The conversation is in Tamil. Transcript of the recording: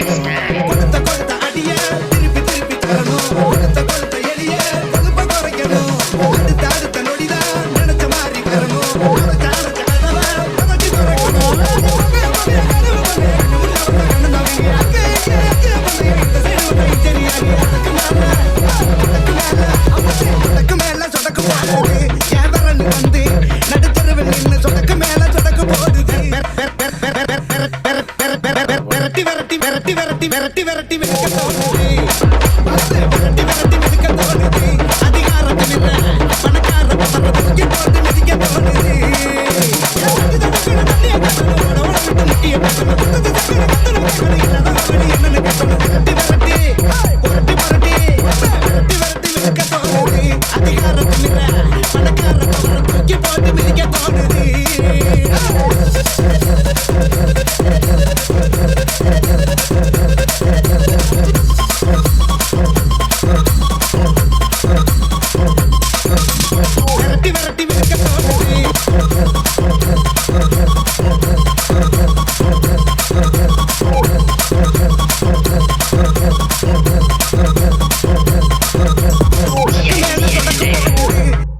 கொடுத்த கொடுத்த அடிய திருப்பி திருப்பி தரணும். கொடுத்த கொடுத்த எளிய கொழுப்ப குறைக்கணும். அடுத்த அடுத்த நொடிதான் நினைச்ச மாதிரி வரணும். அரைச்ச அரைச்ச கதவை புரட்டி திறக்கணும். சொடக்கு மேல சொடக்கு போடுது என் விரல் வந்து நடுத்தருவில் நின்று சொடக்கு மேல சொடக்கு போடுது. விரட்டி விரட்டி விரட்டி விரட்டி விரட்டி விரட்டி விரக்க தோணுது. விரட்டி விரட்டி விரக்க தோணுது. அதிகாரத்தில் பணக்கார தூக்கி போட்டு மிதிக்க தோணுது. முக்கிய விரட்டி விரட்டி விரக்க தோணுது.